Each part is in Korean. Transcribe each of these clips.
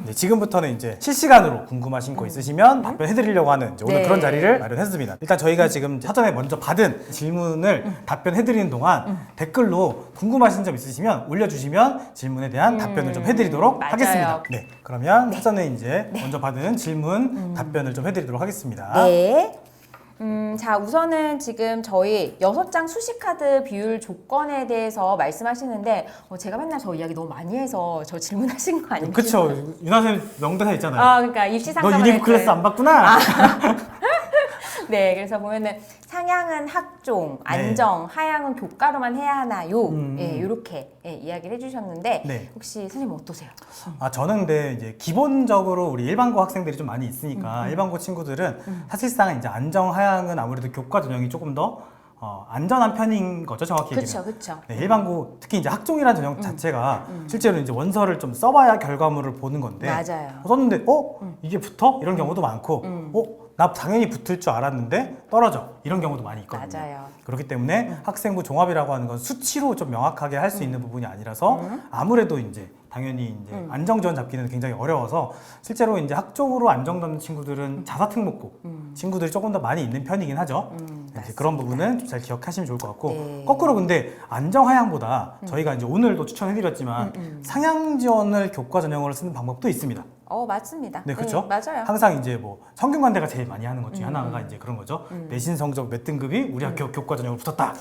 이제 지금부터는 이제 실시간으로 궁금하신 거 있으시면 답변해드리려고 하는 이제 오늘 네. 그런 자리를 마련했습니다. 일단 저희가 지금 사전에 먼저 받은 질문을 답변해드리는 동안 댓글로 궁금하신 점 있으시면 올려주시면 질문에 대한 답변을 좀 해드리도록 맞아요. 하겠습니다. 네, 그러면 사전에 이제 먼저 받은 질문 답변을 좀 해드리도록 하겠습니다. 네. 자, 우선은 지금 저희 6장 수식카드 비율 조건에 대해서 말씀하시는데 제가 맨날 저 이야기 너무 많이 해서 저 질문하신 거 아닌지. 그쵸. 윤하쌤 명대사 있잖아요. 아, 그러니까 입시 너 상담을 유니브 클래스 안 봤구나? 네, 그래서 보면은 상향은 학종, 안정, 하향은 교과로만 해야 하나요? 예, 이렇게 이야기를 해주셨는데 네. 혹시 선생님 어떠세요? 저는 근데 이제 기본적으로 우리 일반고 학생들이 좀 많이 있으니까 일반고 친구들은 사실상 이제 안정 하향은 아무래도 교과 전형이 조금 더 안전한 편인 거죠, 정확히 얘기하면. 그렇죠. 네, 일반고 특히 이제 학종이라는 전형 자체가 실제로 이제 원서를 좀 써봐야 결과물을 보는 건데 맞아요. 썼는데 이게 붙어? 이런 경우도 많고 나 당연히 붙을 줄 알았는데 떨어져 이런 경우도 많이 있거든요. 맞아요. 그렇기 때문에 학생부 종합이라고 하는 건 수치로 좀 명확하게 할 수 있는 부분이 아니라서 아무래도 이제 당연히 이제 안정 지원 잡기는 굉장히 어려워서 실제로 이제 학종으로 안정 잡는 친구들은 자사특목고 친구들이 조금 더 많이 있는 편이긴 하죠. 이제 그런 부분은 좀 잘 기억하시면 좋을 것 같고 네. 거꾸로 근데 안정 하향보다 저희가 이제 오늘도 추천해드렸지만 상향 지원을 교과 전형으로 쓰는 방법도 있습니다. 맞습니다. 네, 그렇죠. 맞아요. 항상 이제 뭐 성균관대가 제일 많이 하는 것 중에 하나가 이제 그런 거죠. 내신 성적 몇 등급이 우리 학교 교과 전형으로 붙었다.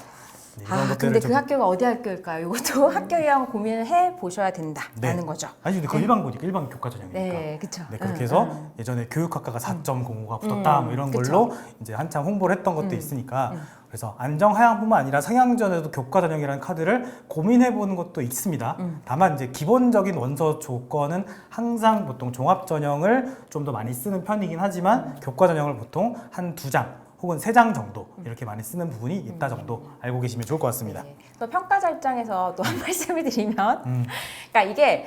네, 이런 것들을 근데 좀- 그 학교가 어디 학교일까요? 이것도 학교에 대한 고민을 해 보셔야 된다라는 거죠. 아니 근데 그 일반고니까 일반 교과 전형이니까. 네, 그렇죠. 네, 그렇게 해서 예전에 교육학과가 4.05가 붙었다 뭐 이런 걸로 이제 한참 홍보를 했던 것도 있으니까 그래서 안정 하향뿐만 아니라 상향전에도 교과 전형이라는 카드를 고민해 보는 것도 있습니다. 다만 이제 기본적인 원서 조건은 항상 보통 종합 전형을 좀 더 많이 쓰는 편이긴 하지만 교과 전형을 보통 한 2장 혹은 3장 정도 이렇게 많이 쓰는 부분이 있다 정도 알고 계시면 좋을 것 같습니다. 네. 또 평가자 입장에서 또 한 말씀을 드리면, 그러니까 이게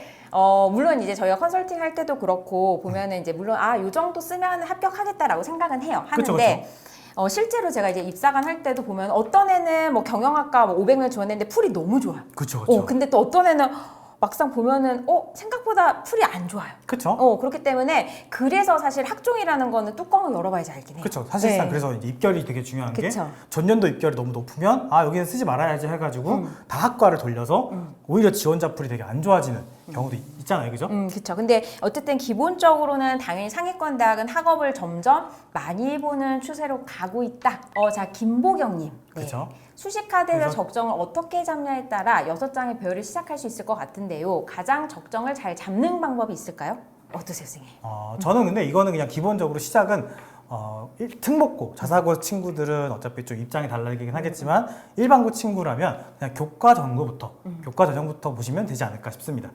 물론 이제 저희가 컨설팅 할 때도 그렇고 보면은 이제 물론 요 정도 쓰면 합격하겠다라고 생각은 해요. 하는데. 그쵸. 실제로 제가 이제 입사관 할 때도 보면 어떤 애는 뭐 경영학과 뭐 500명 지원했는데 풀이 너무 좋아요. 그렇죠, 그렇죠. 근데 또 어떤 애는 막상 보면은 생각보다 풀이 안 좋아요. 그렇죠. 그렇기 때문에 그래서 사실 학종이라는 거는 뚜껑을 열어봐야지 알긴 해요. 그렇죠. 사실상 네. 그래서 이제 입결이 되게 중요한 게 그쵸. 전년도 입결이 너무 높으면 여기는 쓰지 말아야지 해가지고 다 학과를 돌려서 오히려 지원자 풀이 되게 안 좋아지는 경우도 있잖아요, 그죠? 그렇죠. 근데 어쨌든 기본적으로는 당연히 상위권 대학은 학업을 점점 많이 보는 추세로 가고 있다. 자, 김보경님. 네. 그쵸. 수식카드에서 그래서- 적정을 어떻게 잡냐에 따라 6장의 배열을 시작할 수 있을 것 같은데요. 가장 적정을 잘 잡는 방법이 있을까요? 어떠세요, 선생님? 저는 근데 이거는 그냥 기본적으로 시작은 특목고, 자사고 친구들은 어차피 좀 입장이 달라지긴 하겠지만 일반고 친구라면 그냥 교과 전형부터 교과 전형부터 보시면 되지 않을까 싶습니다.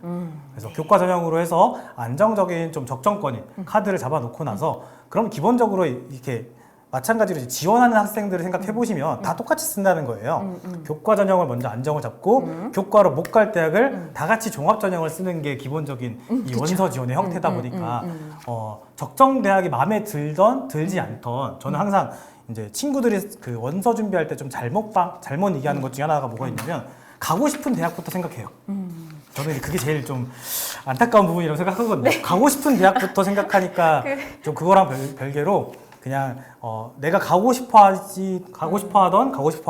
그래서 교과 전형으로 해서 안정적인 좀 적정권인 카드를 잡아놓고 나서 그럼 기본적으로 이렇게 마찬가지로 이제 지원하는 학생들을 생각해 보시면 다 똑같이 쓴다는 거예요. 교과 전형을 먼저 안정을 잡고 교과로 못 갈 대학을 다 같이 종합 전형을 쓰는 게 기본적인 이 원서 지원의 형태다 보니까 적정 대학이 마음에 들던 들지 않던 저는 항상 이제 친구들이 그 원서 준비할 때 좀 잘못 얘기하는 것 중에 하나가 뭐가 있냐면 가고 싶은 대학부터 생각해요. 저는 그게 제일 좀 안타까운 부분이라고 생각하거든요. 가고 싶은 대학부터 생각하니까 좀 그거랑 별개로 그냥 내가 가고 싶어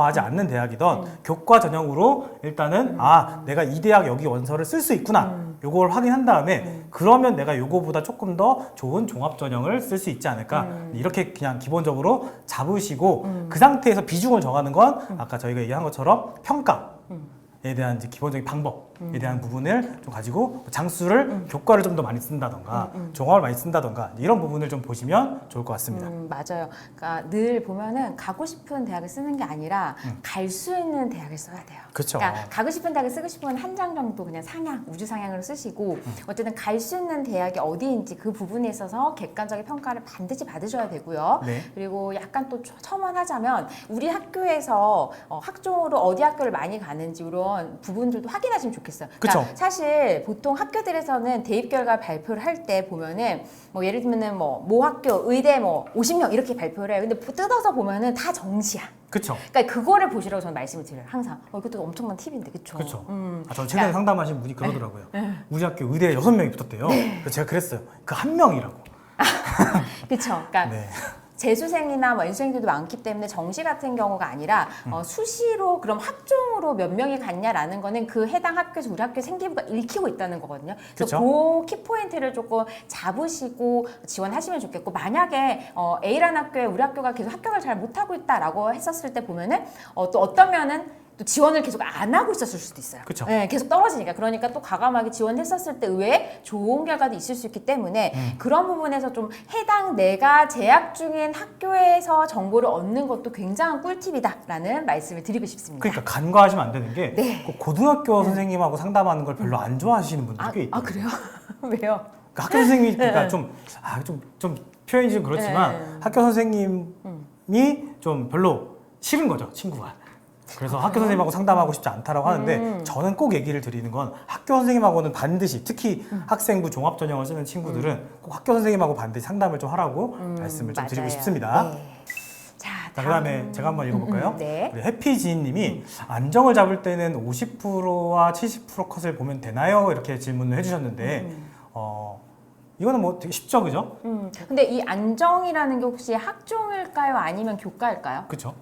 하지 않는 대학이던 교과 전형으로 일단은 내가 이 대학 여기 원서를 쓸 수 있구나 요걸 확인한 다음에 그러면 내가 요거보다 조금 더 좋은 종합 전형을 쓸 수 있지 않을까 이렇게 그냥 기본적으로 잡으시고 그 상태에서 비중을 정하는 건 아까 저희가 얘기한 것처럼 평가에 대한 이제 기본적인 방법에 대한 부분을 좀 가지고 장수를 교과를 좀 더 많이 쓴다던가 종합을 많이 쓴다던가 이런 부분을 좀 보시면 좋을 것 같습니다. 맞아요. 그러니까 늘 보면은 가고 싶은 대학을 쓰는 게 아니라 갈 수 있는 대학을 써야 돼요. 그쵸. 그러니까 가고 싶은 대학을 쓰고 싶으면 한 장 정도 그냥 우주 상향으로 쓰시고 어쨌든 갈 수 있는 대학이 어디인지 그 부분에 있어서 객관적인 평가를 반드시 받으셔야 되고요. 네. 그리고 약간 또 첨언하자면 우리 학교에서 학종으로 어디 학교를 많이 가는지 이런 부분들도 확인하시면 좋겠어요. 좋겠어요. 그쵸. 그러니까 사실 보통 학교들에서는 대입 결과 발표를 할 때 보면은 뭐 예를 들면은 모 학교 의대 50명 이렇게 발표를 해요. 근데 뜯어서 보면은 다 정시야. 그렇죠. 그러니까 그거를 보시라고 저는 말씀을 드려요. 항상. 이것도 엄청난 팁인데, 그쵸? 그렇죠. 그러니까 저 최근에 상담하신 분이 그러더라고요. 우리 학교 의대에 6명이 붙었대요. 그래서 제가 그랬어요. 그 한 명이라고. 그쵸. 그러니까 네. 재수생이나 연수생들도 많기 때문에 정시 같은 경우가 아니라 수시로 그럼 학종으로 몇 명이 갔냐라는 거는 그 해당 학교에서 우리 학교 생기부가 읽히고 있다는 거거든요. 그래서 그 키포인트를 조금 잡으시고 지원하시면 좋겠고, 만약에 A라는 학교에 우리 학교가 계속 합격을 잘 못하고 있다라고 했었을 때 보면은 또 어떤 면은 또 지원을 계속 안 하고 있었을 수도 있어요. 그쵸. 네, 계속 떨어지니까. 그러니까 또 과감하게 지원했었을 때 의외에 좋은 결과도 있을 수 있기 때문에 그런 부분에서 좀 해당 내가 재학 중인 학교에서 정보를 얻는 것도 굉장한 꿀팁이다라는 말씀을 드리고 싶습니다. 그러니까 간과하시면 안 되는 게 네. 그 고등학교 선생님하고 상담하는 걸 별로 안 좋아하시는 분들이 꽤 있거든요. 그래요? 왜요? 그러니까 학교 선생님이 그러니까 네. 좀 표현이 좀 그렇지만 네. 학교 선생님이 좀 별로 싫은 거죠, 친구가. 그래서 학교 선생님하고 상담하고 싶지 않다라고 하는데 저는 꼭 얘기를 드리는 건 학교 선생님하고는 반드시, 특히 학생부 종합전형을 쓰는 친구들은 꼭 학교 선생님하고 반드시 상담을 좀 하라고 말씀을 좀 드리고 맞아요. 싶습니다. 네. 자, 그다음에 제가 한번 읽어볼까요? 네. 우리 해피지인님이 안정을 잡을 때는 50%와 70% 컷을 보면 되나요? 이렇게 질문을 해주셨는데 이거는 뭐 되게 쉽죠, 그죠? 근데 이 안정이라는 게 혹시 학종일까요? 아니면 교과일까요? 그렇죠.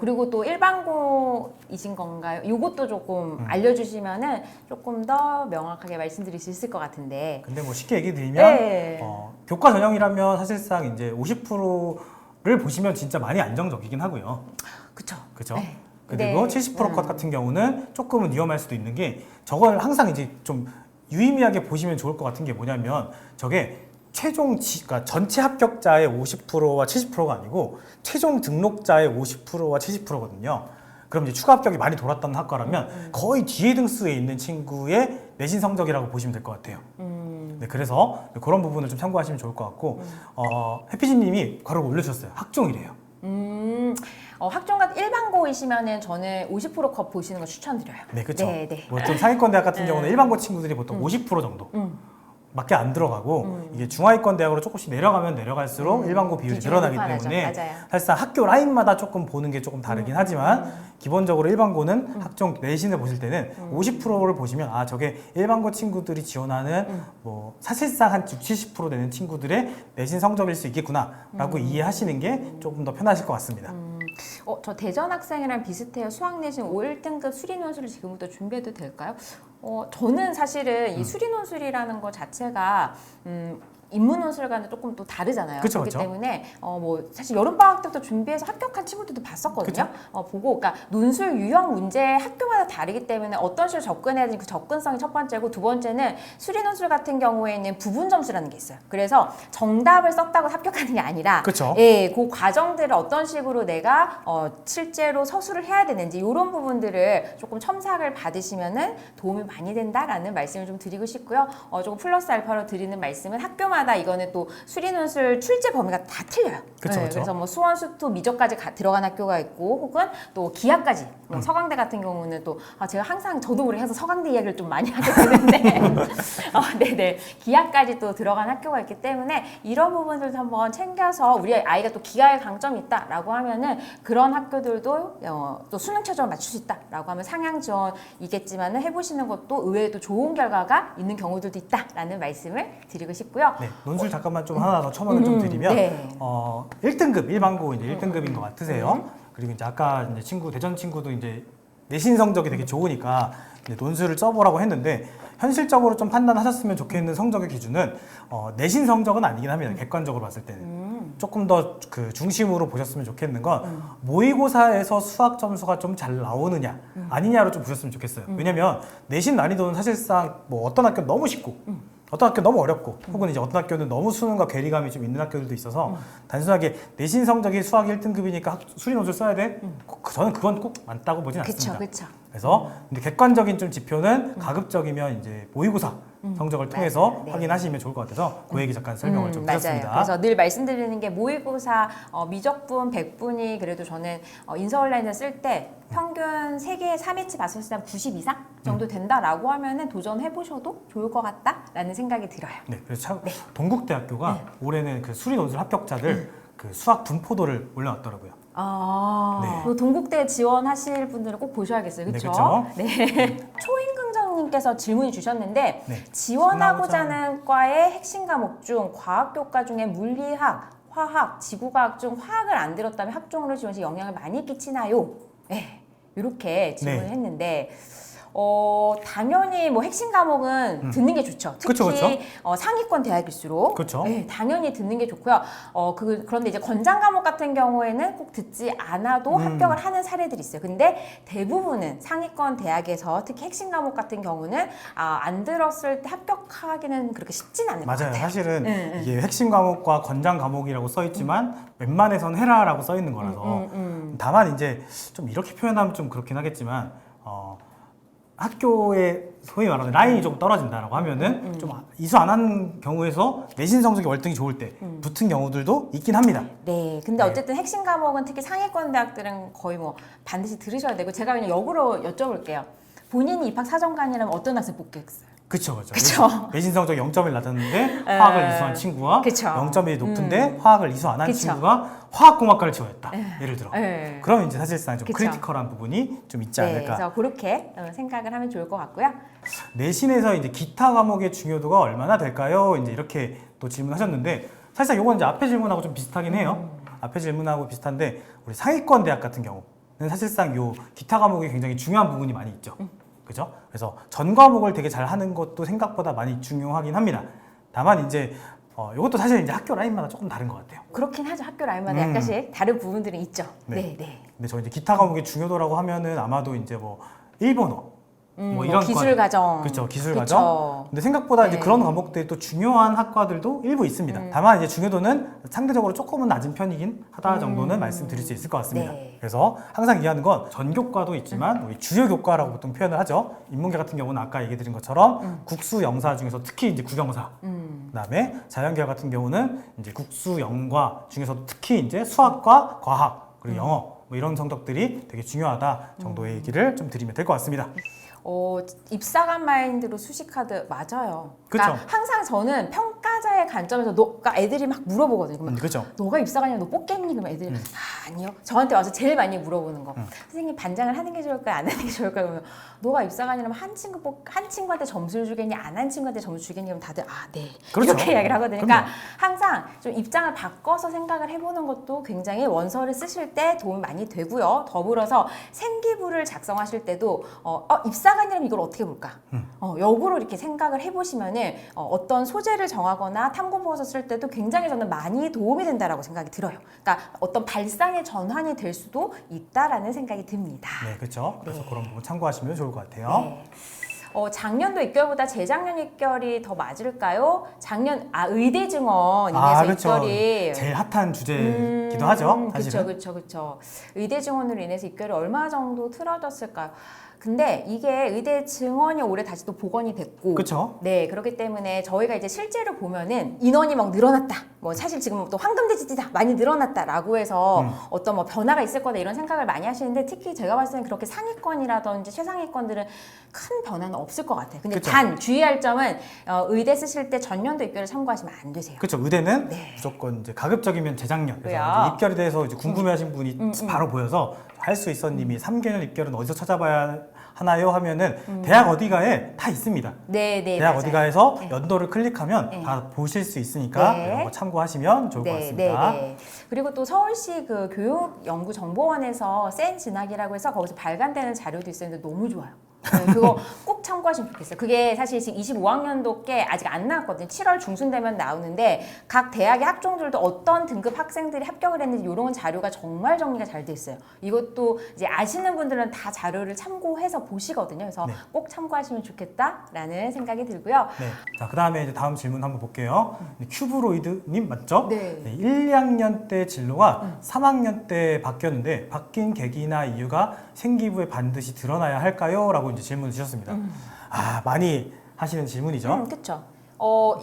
그리고 또 일반고이신 건가요? 이것도 조금 알려주시면은 조금 더 명확하게 말씀드릴 수 있을 것 같은데. 근데 뭐 쉽게 얘기 드리면 네. 교과 전형이라면 사실상 이제 50%를 보시면 진짜 많이 안정적이긴 하고요. 그쵸. 그죠? 네. 그리고 네. 70%컷 같은 경우는 조금은 위험할 수도 있는 게 저걸 항상 이제 좀 유의미하게 보시면 좋을 것 같은 게 뭐냐면 저게 그러니까 전체 합격자의 50%와 70%가 아니고 최종 등록자의 50%와 70%거든요. 그럼 이제 추가 합격이 많이 돌았다는 학과라면 거의 뒤에 등수에 있는 친구의 내신 성적이라고 보시면 될 것 같아요. 네, 그래서 그런 부분을 좀 참고하시면 좋을 것 같고 해피진님이 괄호를 올려주셨어요. 학종이래요. 학종 같은 일반고이시면은 저는 50%컷 보시는 거 추천드려요. 네, 그렇죠. 네, 네. 뭐 좀 상위권 대학 같은 경우는 일반고 친구들이 보통 50% 정도. 밖에 안 들어가고 이게 중하위권 대학으로 조금씩 내려가면 내려갈수록 일반고 비율이 비중이 늘어나기 높아나죠. 때문에 맞아요. 사실상 학교 라인마다 조금 보는 게 조금 다르긴 하지만 기본적으로 일반고는 학종 내신을 보실 때는 50%를 보시면 저게 일반고 친구들이 지원하는 뭐 사실상 한 70% 되는 친구들의 내신 성적일 수 있겠구나라고 이해하시는 게 조금 더 편하실 것 같습니다. 저 대전 학생이랑 비슷해요. 수학 내신 1등급 수리 논술을 지금부터 준비해도 될까요? 저는 사실은 이 수리 논술이라는 것 자체가 인문 논술과는 조금 또 다르잖아요. 그쵸, 그렇기 그쵸. 때문에 뭐 사실 여름방학 때부터 준비해서 합격한 친구들도 봤었거든요. 보고 그러니까 논술 유형 문제 학교마다 다르기 때문에 어떤 식으로 접근해야 되는지 그 접근성이 첫 번째고, 두 번째는 수리 논술 같은 경우에는 부분 점수라는 게 있어요. 그래서 정답을 썼다고 합격하는 게 아니라 그쵸. 예, 그 과정들을 어떤 식으로 내가 실제로 서술을 해야 되는지 이런 부분들을 조금 첨삭을 받으시면은 도움이 많이 된다라는 말씀을 좀 드리고 싶고요. 조금 플러스 알파로 드리는 말씀은 학교마다 이거는 또 수리 논술 출제 범위가 다 틀려요. 그쵸, 그쵸. 그래서 뭐 수원, 수투, 미적까지 들어간 학교가 있고, 혹은 또 기하까지. 서강대 같은 경우는 또 제가 항상 저도 모르게 해서 서강대 이야기를 좀 많이 하게 되는데 네네, 기하까지 또 들어간 학교가 있기 때문에 이런 부분들도 한번 챙겨서 우리 아이가 또 기하에 강점이 있다라고 하면은 그런 학교들도 또 수능 최저를 맞출 수 있다라고 하면 상향 지원이겠지만은 해보시는 것도 의외로 좋은 결과가 있는 경우들도 있다라는 말씀을 드리고 싶고요. 네, 논술 잠깐만 좀 하나 더 첨언을 좀 드리면 네. 1등급 일반고 이제 1등급인 것 같으세요. 그리고 이제 아까 이제 대전 친구도 이제 내신 성적이 되게 좋으니까 이제 논술을 써보라고 했는데 현실적으로 좀 판단하셨으면 좋겠는 성적의 기준은 내신 성적은 아니긴 합니다. 객관적으로 봤을 때는 조금 더 그 중심으로 보셨으면 좋겠는 건 모의고사에서 수학 점수가 좀 잘 나오느냐 아니냐로 좀 보셨으면 좋겠어요. 왜냐면 내신 난이도는 사실상 뭐 어떤 학교는 너무 쉽고 어떤 학교는 너무 어렵고 혹은 이제 어떤 학교는 너무 수능과 괴리감이 좀 있는 학교들도 있어서 단순하게 내신 성적이 수학 1등급이니까 수리 논술 써야 돼? 저는 그건 꼭 맞다고 보진 않습니다. 그렇죠. 그래서 근데 객관적인 좀 지표는 가급적이면 이제 모의고사 성적을 통해서 맞아요. 네. 확인하시면 좋을 것 같아서 그 얘기 잠깐 설명을 좀 맞아요. 드렸습니다. 그래서 늘 말씀드리는 게 모의고사 미적분 100분이 그래도 저는 인서울라인을 쓸 때 평균 3개 3회치 봤을 때 90 이상 정도 된다라고 하면은 도전해 보셔도 좋을 것 같다라는 생각이 들어요. 네, 그래서 참 동국대학교가 올해는 그 수리 논술 합격자들 그 수학 분포도를 올려놨더라고요. 네. 그 동국대 지원하실 분들은 꼭 보셔야겠어요. 네, 그렇죠? 그쵸? 네. 초임금정님께서 질문이 주셨는데 네. 지원하고자 하는 과의 핵심 과목 중 과학교과 중에 물리학, 화학, 지구과학 중 화학을 안 들었다면 학종으로 지원 시 영향을 많이 끼치나요? 네. 이렇게 질문을 네. 했는데 당연히 뭐 핵심 과목은 듣는 게 좋죠. 특히 그쵸, 그쵸. 상위권 대학일수록 그쵸. 네, 당연히 듣는 게 좋고요. 그런데 이제 권장 과목 같은 경우에는 꼭 듣지 않아도 합격을 하는 사례들이 있어요. 근데 대부분은 상위권 대학에서 특히 핵심 과목 같은 경우는 안 들었을 때 합격하기는 그렇게 쉽진 않을 것 맞아요. 같아요. 사실은 이게 핵심 과목과 권장 과목이라고 써 있지만 웬만해선 해라라고 써 있는 거라서 다만 이제 좀 이렇게 표현하면 좀 그렇긴 하겠지만 학교에 소위 말하는 라인이 조금 떨어진다라고 하면은 좀 이수 안 한 경우에서 내신 성적이 월등히 좋을 때 붙은 경우들도 있긴 합니다. 네, 근데 네. 어쨌든 핵심 과목은 특히 상위권 대학들은 거의 뭐 반드시 들으셔야 되고 제가 그냥 역으로 여쭤볼게요. 본인이 입학 사정관이라면 어떤 학생 뽑겠어요? 그쵸. 그쵸. 내신 성적 0점을 낮았는데 화학을 이수한 친구와 그쵸. 0점이 높은데 화학을 이수 안 한 그쵸. 친구가 화학공학과를 지원했다. 예를 들어. 네. 그러면 이제 사실상 좀 그쵸. 크리티컬한 부분이 좀 있지 네, 않을까. 그래서 그렇게 생각을 하면 좋을 것 같고요. 내신에서 이제 기타 과목의 중요도가 얼마나 될까요? 이제 이렇게 또 질문하셨는데 사실상 이건 이제 앞에 질문하고 좀 비슷하긴 해요. 앞에 질문하고 비슷한데 우리 상위권 대학 같은 경우는 사실상 요 기타 과목이 굉장히 중요한 부분이 많이 있죠. 그죠? 그래서 전 과목을 되게 잘 하는 것도 생각보다 많이 중요하긴 합니다. 다만 이제 이것도 사실 이제 학교 라인마다 조금 다른 것 같아요. 그렇긴 하죠. 학교 라인마다 약간씩 다른 부분들은 있죠. 네. 네. 근데 저 이제 기타 과목의 중요도라고 하면은 아마도 이제 뭐 일본어 뭐 이런 기술 과정. 그렇죠. 기술 그쵸. 과정. 근데 생각보다 이제 네. 그런 과목들이 또 중요한 학과들도 일부 있습니다. 다만 이제 중요도는 상대적으로 조금은 낮은 편이긴 하다 정도는 말씀드릴 수 있을 것 같습니다. 네. 그래서 항상 얘기하는 건 전교과도 있지만 우리 주요 교과라고 보통 표현을 하죠. 인문계 같은 경우는 아까 얘기 드린 것처럼 국수 영사 중에서 특히 이제 국영사. 그다음에 자연계열 같은 경우는 이제 국수 영과 중에서도 특히 이제 수학과 과학 그리고 영어 뭐 이런 성적들이 되게 중요하다 정도의 얘기를 좀 드리면 될 것 같습니다. 입사관 마인드로 수시카드 맞아요. 그쵸. 그러니까 항상 저는 평가자의 관점에서 그러니까 애들이 막 물어보거든요. 그러면 그렇죠. 너가 입사관이면 너 뽑겠니? 그러면 애들이 아니요. 저한테 와서 제일 많이 물어보는 거. 선생님 반장을 하는 게 좋을까요? 안 하는 게 좋을까요? 그러면 너가 입사관이라면 한 친구한테 점수를 주겠니? 안 한 친구한테 점수 주겠니? 그러면 다들 네. 그렇죠. 이렇게 이야기를 하거든요. 그러니까 그럼요. 항상 좀 입장을 바꿔서 생각을 해보는 것도 굉장히 원서를 쓰실 때 도움이 많이 되고요. 더불어서 생기부를 작성하실 때도 입사관이라면 이걸 어떻게 볼까? 역으로 이렇게 생각을 해보시면은 어떤 소재를 정하거나 탐구보고서 쓸 때도 굉장히 저는 많이 도움이 된다라고 생각이 들어요. 그러니까 어떤 발상의 전환이 될 수도 있다라는 생각이 듭니다. 네, 그렇죠. 그래서 그런 부분 참고하시면 좋을 것 같아요. 네. 작년도 입결보다 재작년 입결이 더 맞을까요? 의대 증원인에서 그렇죠. 입결이 제일 핫한 주제이기도 하죠. 사실은. 그렇죠. 의대 증원으로 인해서 입결이 얼마 정도 틀어졌을까요? 근데 이게 의대 증원이 올해 다시 또 복원이 됐고, 그쵸. 네, 그렇기 때문에 저희가 이제 실제로 보면은 인원이 막 늘어났다. 뭐 사실 지금 또 황금돼지다 많이 늘어났다라고 해서 어떤 뭐 변화가 있을 거다 이런 생각을 많이 하시는데 특히 제가 봤을 때는 그렇게 상위권이라든지 최상위권들은 큰 변화는 없을 것 같아요. 근데 그쵸. 단 주의할 점은 의대 쓰실 때 전년도 입결을 참고하시면 안 되세요. 그렇죠. 의대는 네. 무조건 이제 가급적이면 재작년. 그래서 그래요? 이제 입결에 대해서 이제 궁금해하신 분이 바로 보여서 할 수 있었님이 3개월 입결은 어디서 찾아봐야 하나요? 하면은 대학 어디가에 다 있습니다. 네, 대학 맞아요. 어디가에서 네. 연도를 클릭하면 네. 다 보실 수 있으니까 네. 이런 거 참고하시면 좋을 것 같습니다. 그리고 또 서울시 그 교육연구정보원에서 센 진학이라고 해서 거기서 발간되는 자료도 있었는데 너무 좋아요. 네, 그거 꼭 참고하시면 좋겠어요. 그게 사실 지금 25학년도 게 아직 안 나왔거든요. 7월 중순 되면 나오는데 각 대학의 학종들도 어떤 등급 학생들이 합격을 했는지 이런 자료가 정말 정리가 잘 돼 있어요. 이것도 이제 아시는 분들은 다 자료를 참고해서 보시거든요. 그래서 네. 꼭 참고하시면 좋겠다라는 생각이 들고요. 네. 자, 그다음에 이제 다음 질문 한번 볼게요. 큐브로이드 님 맞죠? 네. 1, 2학년 때 진로가 3학년 때 바뀌었는데 바뀐 계기나 이유가 생기부에 반드시 드러나야 할까요? 라고 이제 질문을 주셨습니다. 많이 하시는 질문이죠. 그렇죠.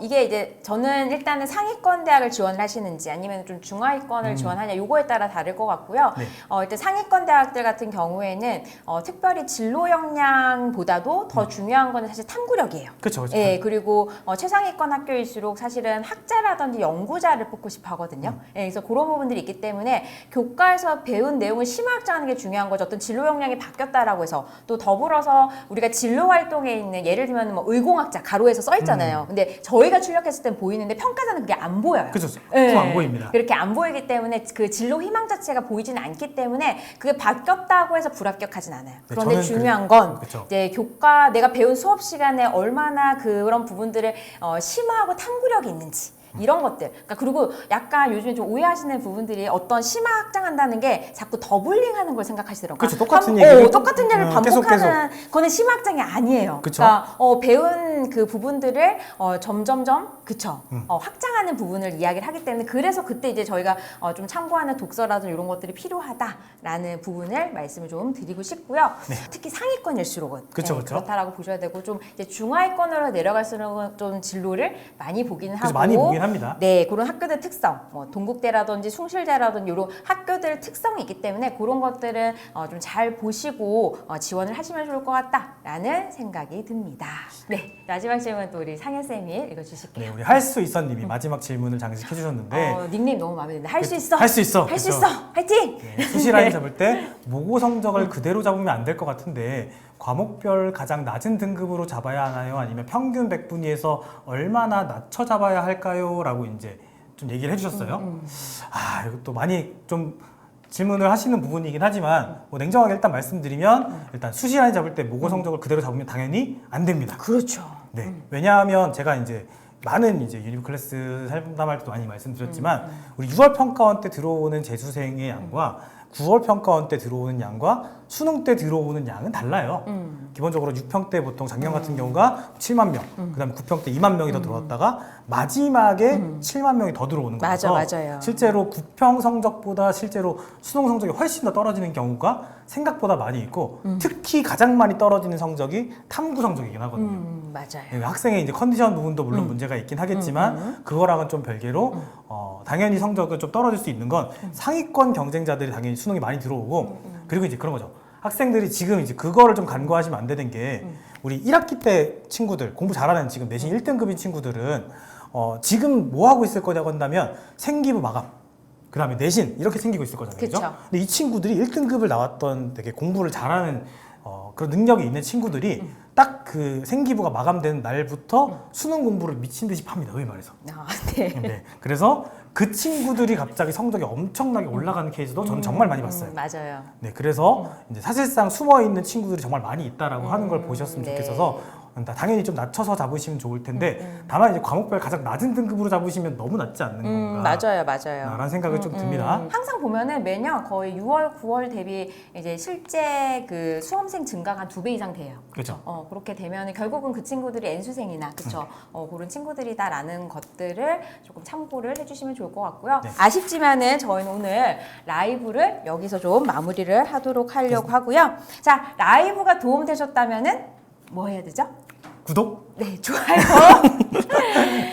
이게 이제 저는 일단은 상위권 대학을 지원을 하시는지 아니면 좀 중하위권을 지원하냐 요거에 따라 다를 것 같고요. 네. 일단 상위권 대학들 같은 경우에는 특별히 진로 역량보다도 더 중요한 거는 사실 탐구력이에요. 그렇죠. 예, 그리고 최상위권 학교일수록 사실은 학자라든지 연구자를 뽑고 싶어 하거든요. 예, 그래서 그런 부분들이 있기 때문에 교과에서 배운 내용을 심화학자하는 게 중요한 거죠. 어떤 진로 역량이 바뀌었다라고 해서 또 더불어서 우리가 진로 활동에 있는 예를 들면 뭐 의공학자 가로에서 써 있잖아요. 근데 저희가 출력했을 땐 보이는데 평가자는 그게 안 보여요. 그렇죠. 예, 안 보입니다. 그렇게 안 보이기 때문에 그 진로 희망 자체가 보이지는 않기 때문에 그게 바뀌었다고 해서 불합격하진 않아요. 네, 그런데 저는 중요한 건 그렇죠. 이제 교과 내가 배운 수업 시간에 얼마나 그런 부분들을 심화하고 탐구력이 있는지. 이런 것들. 그러니까 그리고 약간 요즘에 좀 오해하시는 부분들이 어떤 심화 확장한다는 게 자꾸 더블링하는 걸 생각하시더라고요. 그렇죠. 똑같은 얘기를 똑같은 얘기를 반복하는 거는 심화 확장이 아니에요. 그쵸? 그러니까 배운 그 부분들을 점점점 그쵸. 확장하는 부분을 이야기를 하기 때문에 그래서 그때 이제 저희가 좀 참고하는 독서라든지 이런 것들이 필요하다라는 부분을 말씀을 좀 드리고 싶고요. 네. 특히 상위권일수록은 그쵸, 그쵸. 그렇다라고 보셔야 되고 좀 이제 중하위권으로 내려갈수록 좀 진로를 많이 보기는 그래서 하고 많이 보긴 합니다. 네, 그런 학교들 특성, 뭐 동국대라든지 숭실대라든지 이런 학교들 특성이 있기 때문에 그런 것들은 좀 잘 보시고 지원을 하시면 좋을 것 같다라는 생각이 듭니다. 네, 마지막 질문 또 우리 상현 쌤이 읽어주실게요. 네, 우리 할 수 있어님이 마지막 질문을 장식해 주셨는데 닉네임 너무 마음에 드는데 할 수 있어, 할 수 있어, 할 수 그렇죠. 있어, 화이팅! 네, 수시 라인 잡을 때 모고 성적을 그대로 잡으면 안 될 것 같은데 과목별 가장 낮은 등급으로 잡아야 하나요? 아니면 평균 100분위에서 얼마나 낮춰 잡아야 할까요? 라고 이제 좀 얘기를 해주셨어요. 이것도 많이 좀 질문을 하시는 부분이긴 하지만 뭐 냉정하게 일단 말씀드리면 일단 수시 라인 잡을 때 모고 성적을 그대로 잡으면 당연히 안 됩니다. 그렇죠. 네, 왜냐하면 제가 이제 많은 이제 유니클래스 상담할 때도 많이 말씀드렸지만 우리 6월 평가원 때 들어오는 재수생의 양과 9월 평가원 때 들어오는 양과 수능 때 들어오는 양은 달라요. 기본적으로 6평 때 보통 작년 같은 경우가 7만 명, 그다음에 9평 때 2만 명이 더 들어왔다가 마지막에 7만 명이 더 들어오는 거라서 맞아요. 실제로 9평 성적보다 실제로 수능 성적이 훨씬 더 떨어지는 경우가 생각보다 많이 있고 특히 가장 많이 떨어지는 성적이 탐구 성적이긴 하거든요. 맞아요. 네, 학생의 이제 컨디션 부분도 물론 문제가 있긴 하겠지만 그거랑은 좀 별개로 당연히 성적은 좀 떨어질 수 있는 건 상위권 경쟁자들이 당연히 수능이 많이 들어오고 그리고 이제 그런 거죠. 학생들이 지금 이제 그거를 좀 간과하시면 안 되는 게 우리 1학기 때 친구들 공부 잘하는 지금 내신 1등급인 친구들은 지금 뭐 하고 있을 거냐고 한다면 생기부 마감 그 다음에 내신 이렇게 생기고 있을 거잖아요. 그쵸. 그죠? 근데 이 친구들이 1등급을 나왔던 되게 공부를 잘하는 그런 능력이 있는 친구들이 딱 그 생기부가 마감되는 날부터 수능 공부를 미친 듯이 팝니다. 의미 말해서. 네. 네. 그래서 그 친구들이 갑자기 성적이 엄청나게 올라가는 케이스도 저는 정말 많이 봤어요. 맞아요. 네, 그래서 이제 사실상 숨어 있는 친구들이 정말 많이 있다라고 하는 걸 보셨으면 네. 좋겠어서 당연히 좀 낮춰서 잡으시면 좋을 텐데 다만 이제 과목별 가장 낮은 등급으로 잡으시면 너무 낮지 않는 건가? 맞아요. 라는 생각이 좀 듭니다. 항상 보면은 매년 거의 6월, 9월 대비 이제 실제 그 수험생 증가가 한 2배 이상 돼요. 그렇죠. 그렇게 되면 결국은 그 친구들이 N수생이나 그쵸? 그런 친구들이다라는 것들을 조금 참고를 해주시면 좋을 것 같고요. 네. 아쉽지만은 저희는 오늘 라이브를 여기서 좀 마무리를 하도록 하려고 하고요. 자, 라이브가 도움되셨다면은 뭐 해야 되죠? 구독? 네, 좋아요.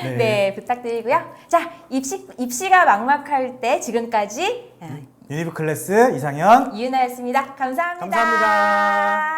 네. 네, 부탁드리고요. 자, 입시가 막막할 때 지금까지 유니브 클래스 이상현 이은하였습니다. 감사합니다. 감사합니다.